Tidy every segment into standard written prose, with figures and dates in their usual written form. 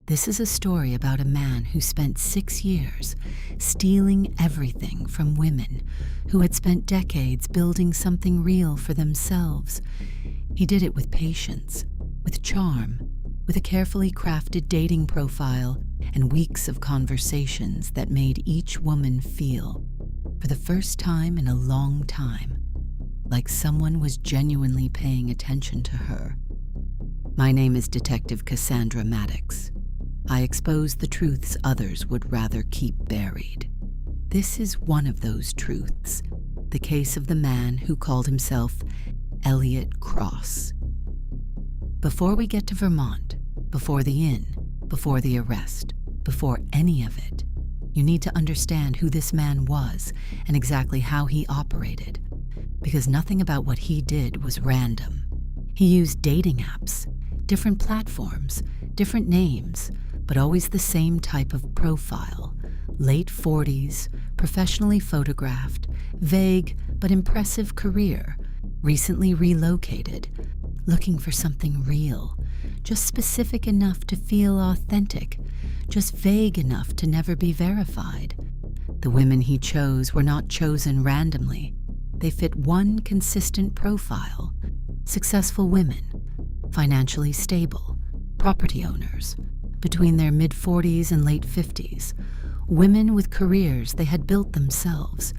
This is a story about a man who spent 6 years stealing everything from women who had spent decades building something real for themselves. He did it with patience, with charm, with a carefully crafted dating profile and weeks of conversations that made each woman feel, for the first time in a long time, like someone was genuinely paying attention to her. My name is Detective Cassandra Maddox. I expose the truths others would rather keep buried. This is one of those truths, the case of the man who called himself Elliot Cross. Before we get to Vermont, before the inn, before the arrest, before any of it, you need to understand who this man was and exactly how he operated, because nothing about what he did was random. He used dating apps, different platforms, different names, but always the same type of profile. Late 40s, professionally photographed, vague but impressive career, recently relocated, looking for something real, just specific enough to feel authentic, just vague enough to never be verified. The women he chose were not chosen randomly. They fit one consistent profile: successful women, financially stable, property owners, between their mid-40s and late 50s, women with careers they had built themselves,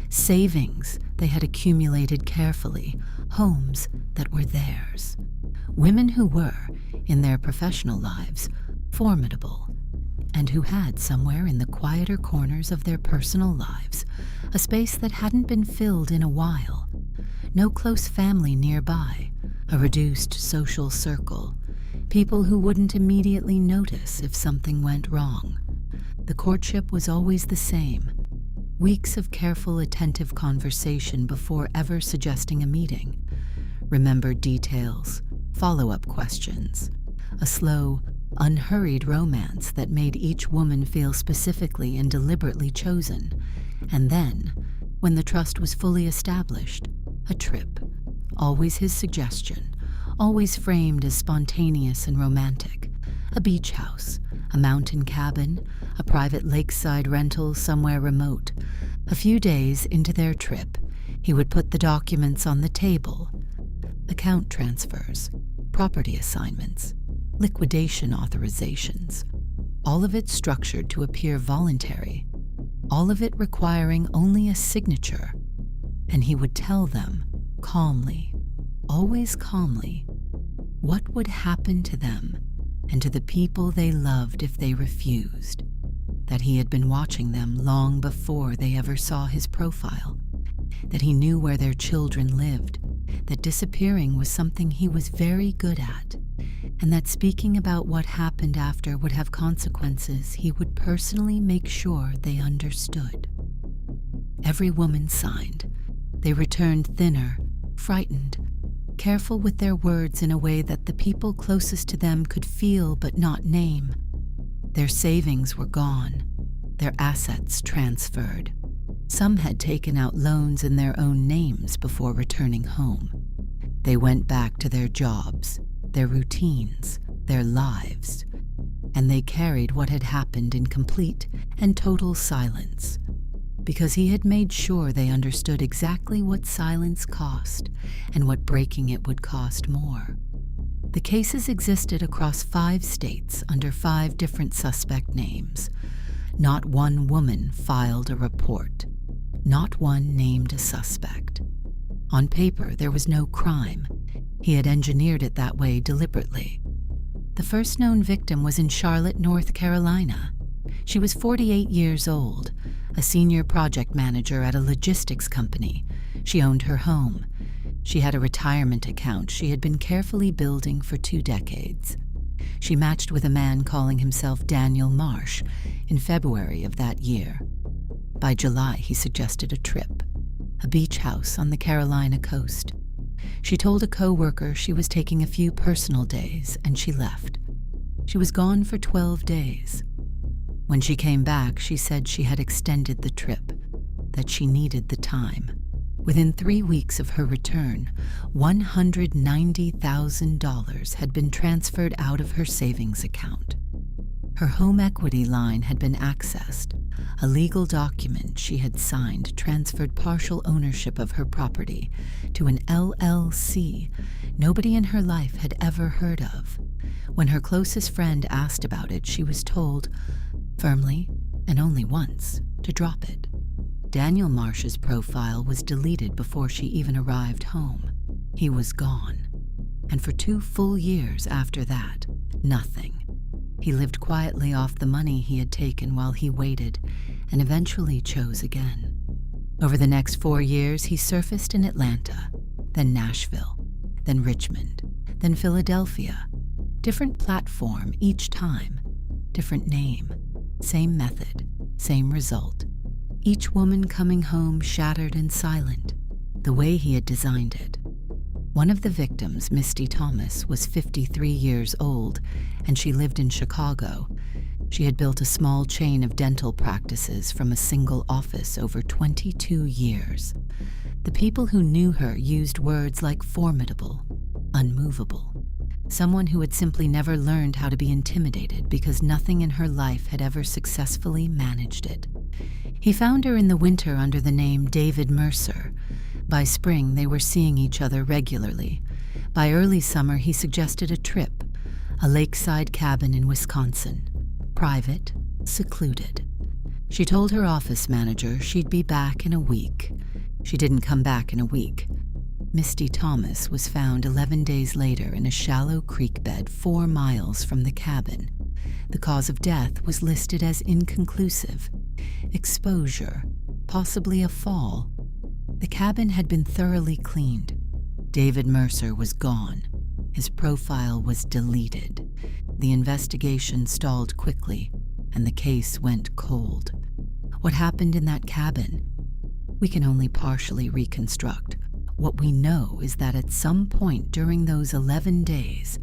savings they had accumulated carefully, homes that were theirs. Women who were, in their professional lives, formidable, and who had somewhere in the quieter corners of their personal lives a space that hadn't been filled in a while. No close family nearby, a reduced social circle, people who wouldn't immediately notice if something went wrong. The courtship was always the same: weeks of careful, attentive conversation before ever suggesting a meeting, remembered details, follow-up questions, a slow, unhurried romance that made each woman feel specifically and deliberately chosen. And then, when the trust was fully established, a trip, always his suggestion, always framed as spontaneous and romantic. A beach house, a mountain cabin, a private lakeside rental somewhere remote. A few days into their trip, he would put the documents on the table: account transfers, property assignments, liquidation authorizations, all of it structured to appear voluntary, all of it requiring only a signature. And he would tell them, calmly, always calmly, what would happen to them and to the people they loved if they refused, that he had been watching them long before they ever saw his profile, that he knew where their children lived, that disappearing was something he was very good at, and that speaking about what happened after would have consequences he would personally make sure they understood. Every woman signed. They returned thinner, frightened, careful with their words in a way that the people closest to them could feel but not name. Their savings were gone, their assets transferred. Some had taken out loans in their own names before returning home. They went back to their jobs, their routines, their lives, and they carried what had happened in complete and total silence, because he had made sure they understood exactly what silence cost and what breaking it would cost more. The cases existed across 5 states under 5 different suspect names. Not one woman filed a report. Not one named a suspect. On paper, there was no crime. He had engineered it that way deliberately. The first known victim was in Charlotte, North Carolina. She was 48 years old, a senior project manager at a logistics company. She owned her home. She had a retirement account she had been carefully building for 2 decades. She matched with a man calling himself Daniel Marsh in February of that year. By July, he suggested a trip, a beach house on the Carolina coast. She told a coworker she was taking a few personal days, and she left. She was gone for 12 days. When she came back, she said she had extended the trip, that she needed the time. Within 3 weeks of her return, $190,000 had been transferred out of her savings account. Her home equity line had been accessed. A legal document she had signed transferred partial ownership of her property to an LLC nobody in her life had ever heard of. When her closest friend asked about it, she was told, firmly and only once, to drop it. Daniel Marsh's profile was deleted before she even arrived home. He was gone. And for 2 full years after that, nothing. He lived quietly off the money he had taken while he waited, and eventually chose again. Over the next 4 years, he surfaced in Atlanta, then Nashville, then Richmond, then Philadelphia. Different platform each time, different name, same method, same result. Each woman coming home shattered and silent, the way he had designed it. One of the victims, Misty Thomas, was 53 years old, and she lived in Chicago. She had built a small chain of dental practices from a single office over 22 years. The people who knew her used words like formidable, unmovable, someone who had simply never learned how to be intimidated because nothing in her life had ever successfully managed it. He found her in the winter under the name David Mercer. By spring, they were seeing each other regularly. By early summer, he suggested a trip, a lakeside cabin in Wisconsin, private, secluded. She told her office manager she'd be back in a week. She didn't come back in a week. Misty Thomas was found 11 days later in a shallow creek bed 4 miles from the cabin. The cause of death was listed as inconclusive. Exposure, possibly a fall. The cabin had been thoroughly cleaned. David Mercer was gone. His profile was deleted. The investigation stalled quickly, and the case went cold. What happened in that cabin? We can only partially reconstruct. What we know is that at some point during those 11 days,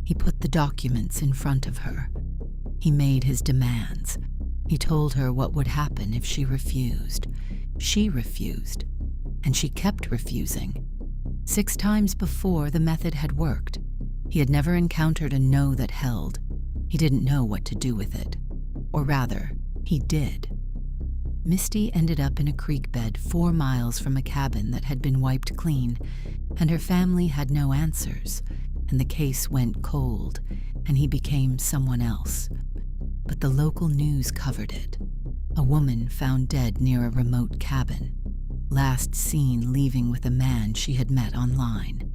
he put the documents in front of her. He made his demands. He told her what would happen if she refused. She refused, and she kept refusing. 6 times before, the method had worked. He had never encountered a no that held. He didn't know what to do with it. Or rather, he did. Misty ended up in a creek bed 4 miles from a cabin that had been wiped clean, and her family had no answers, and the case went cold, and he became someone else. But the local news covered it. A woman found dead near a remote cabin, last seen leaving with a man she had met online.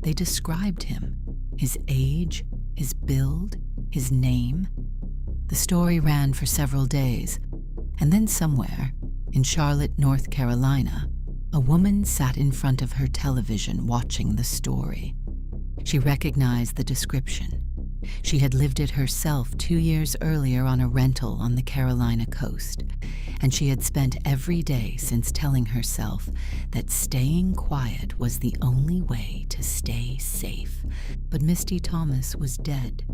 They described him, his age, his build, his name. The story ran for several days, and then somewhere, in Charlotte, North Carolina, a woman sat in front of her television watching the story. She recognized the description. She had lived it herself 2 years earlier on a rental on the Carolina coast, and she had spent every day since telling herself that staying quiet was the only way to stay safe. But Misty Thomas was dead,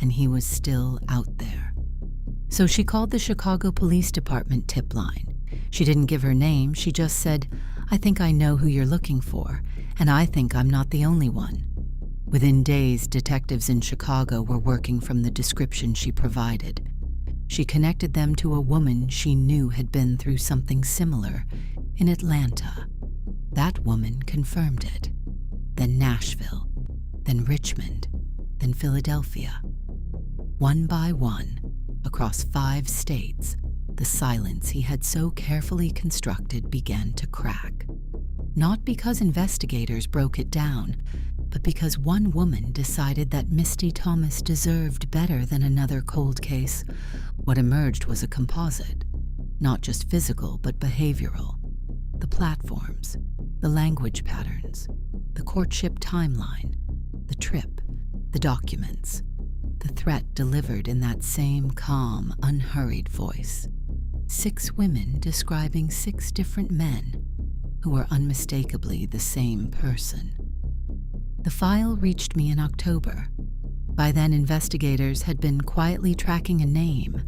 and he was still out there. So she called the Chicago Police Department tip line. She didn't give her name, she just said, "I think I know who you're looking for, and I think I'm not the only one." Within days, detectives in Chicago were working from the description she provided. She connected them to a woman she knew had been through something similar in Atlanta. That woman confirmed it. Then Nashville, then Richmond, then Philadelphia. One by one, across 5 states, the silence he had so carefully constructed began to crack. Not because investigators broke it down, but because one woman decided that Misty Thomas deserved better than another cold case. What emerged was a composite, not just physical but behavioral. The platforms, the language patterns, the courtship timeline, the trip, the documents, the threat delivered in that same calm, unhurried voice. 6 women describing 6 different men who were unmistakably the same person. The file reached me in October. By then, investigators had been quietly tracking a name,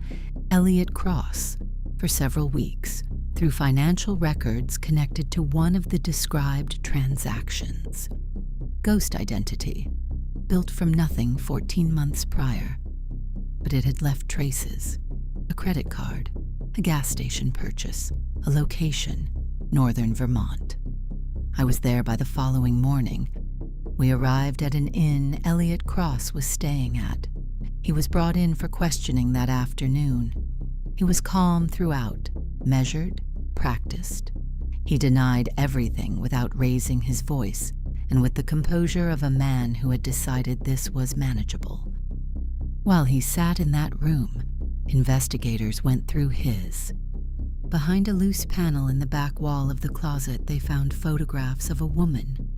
Elliot Cross, for several weeks through financial records connected to one of the described transactions. Ghost identity, built from nothing 14 months prior. but it had left traces. A credit card, a gas station purchase, a location, northern Vermont. I was there by the following morning. We arrived at an inn Elliot Cross was staying at. He was brought in for questioning that afternoon. He was calm throughout, measured, practiced. He denied everything without raising his voice, and with the composure of a man who had decided this was manageable. While he sat in that room, investigators went through his. Behind a loose panel in the back wall of the closet, they found photographs of a woman,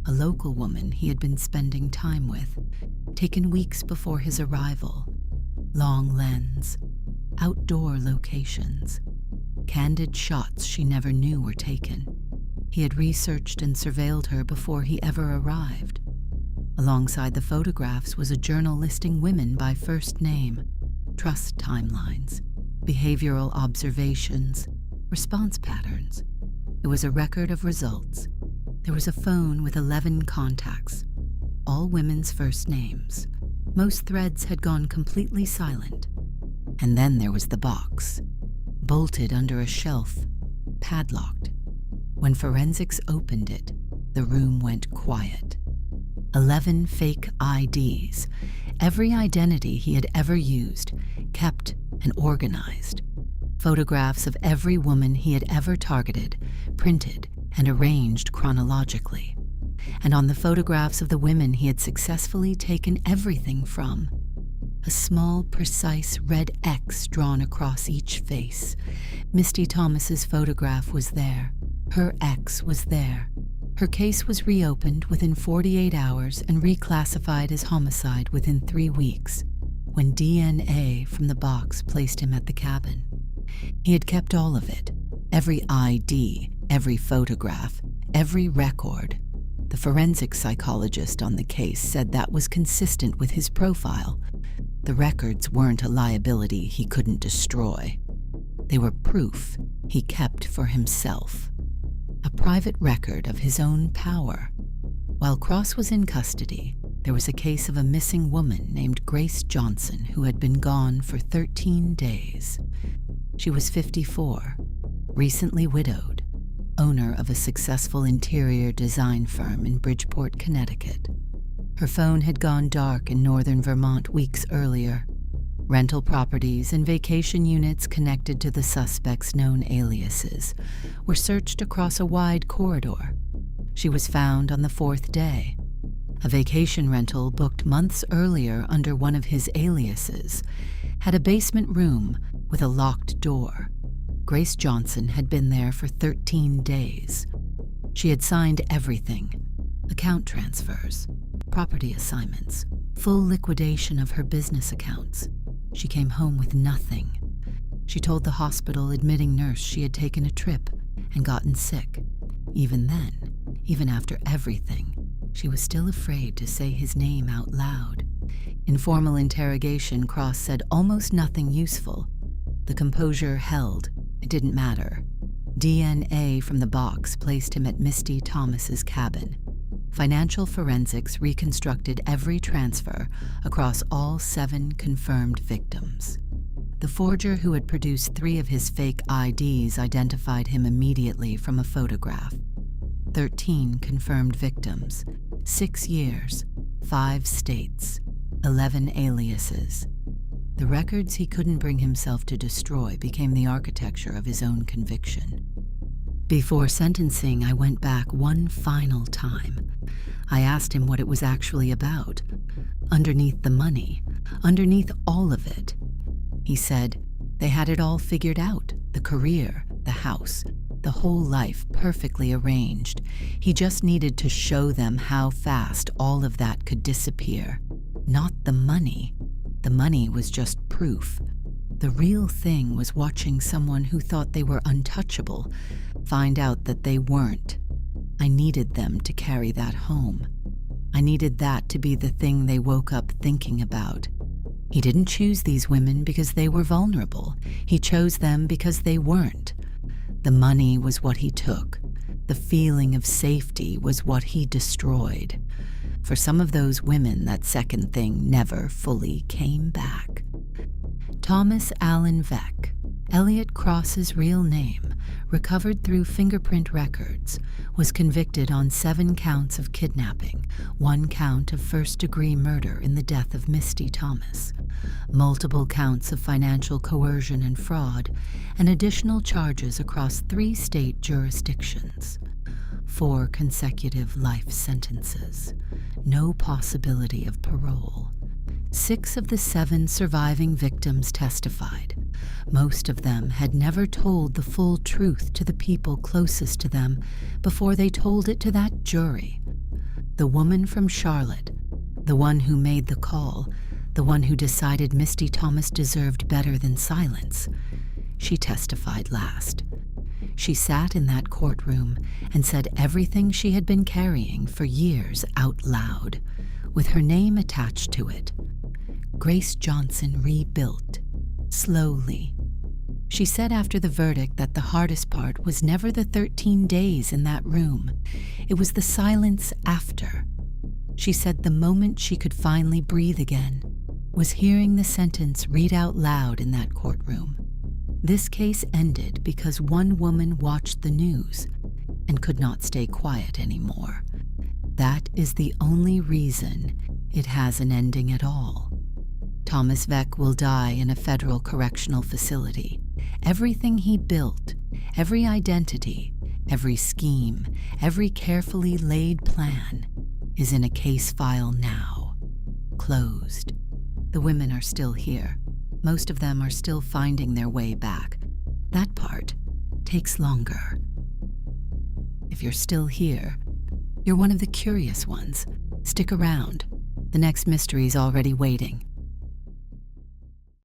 a local woman he had been spending time with, taken weeks before his arrival. Long lens, outdoor locations, candid shots she never knew were taken. He had researched and surveilled her before he ever arrived. Alongside the photographs was a journal listing women by first name, trust timelines, behavioral observations, response patterns. It was a record of results. There was a phone with 11 contacts, all women's first names. Most threads had gone completely silent. And then there was the box, bolted under a shelf, padlocked. When forensics opened it, the room went quiet. 11 fake IDs, every identity he had ever used, kept and organized. Photographs of every woman he had ever targeted, printed and arranged chronologically. And on the photographs of the women he had successfully taken everything from, a small, precise red X drawn across each face. Misty Thomas's photograph was there. Her X was there. Her case was reopened within 48 hours and reclassified as homicide within 3 weeks, when DNA from the box placed him at the cabin. He had kept all of it, every ID, every photograph, every record. The forensic psychologist on the case said that was consistent with his profile. The records weren't a liability he couldn't destroy. They were proof he kept for himself. A private record of his own power. While Cross was in custody, there was a case of a missing woman named Grace Johnson who had been gone for 13 days. She was 54, recently widowed, owner of a successful interior design firm in Bridgeport, Connecticut. Her phone had gone dark in northern Vermont weeks earlier. Rental properties and vacation units connected to the suspect's known aliases were searched across a wide corridor. She was found on the 4th day. A vacation rental booked months earlier under one of his aliases had a basement room with a locked door. Grace Johnson had been there for 13 days. She had signed everything: account transfers, property assignments, full liquidation of her business accounts. She came home with nothing. She told the hospital admitting nurse she had taken a trip and gotten sick. Even then, even after everything, she was still afraid to say his name out loud. In formal interrogation, Cross said almost nothing useful. The composure held. It didn't matter. DNA from the box placed him at Misty Thomas's cabin. Financial forensics reconstructed every transfer across all 7 confirmed victims. The forger who had produced 3 of his fake IDs identified him immediately from a photograph. 13 confirmed victims, 6 years, 5 states, 11 aliases. The records he couldn't bring himself to destroy became the architecture of his own conviction. Before sentencing, I went back one final time. I asked him what it was actually about. Underneath the money, underneath all of it. He said they had it all figured out, the career, the house, the whole life perfectly arranged. He just needed to show them how fast all of that could disappear. Not the money. The money was just proof. The real thing was watching someone who thought they were untouchable find out that they weren't. I needed them to carry that home. I needed that to be the thing they woke up thinking about. He didn't choose these women because they were vulnerable. He chose them because they weren't. The money was what he took. The feeling of safety was what he destroyed. For some of those women, that second thing never fully came back. Thomas Allen Veck, Elliot Cross's real name, recovered through fingerprint records, was convicted on 7 counts of kidnapping, 1 count of first-degree murder in the death of Misty Thomas, multiple counts of financial coercion and fraud, and additional charges across 3 state jurisdictions. 4 consecutive life sentences. No possibility of parole. 6 of the 7 surviving victims testified. Most of them had never told the full truth to the people closest to them before they told it to that jury. The woman from Charlotte, the one who made the call, the one who decided Misty Thomas deserved better than silence, she testified last. She sat in that courtroom and said everything she had been carrying for years out loud, with her name attached to it. Grace Johnson rebuilt, slowly. She said after the verdict that the hardest part was never the 13 days in that room. It was the silence after. She said the moment she could finally breathe again was hearing the sentence read out loud in that courtroom. This case ended because one woman watched the news and could not stay quiet anymore. That is the only reason it has an ending at all. Thomas Veck will die in a federal correctional facility. Everything he built, every identity, every scheme, every carefully laid plan is in a case file now. Closed. The women are still here. Most of them are still finding their way back. That part takes longer. If you're still here, you're one of the curious ones. Stick around. The next mystery's already waiting.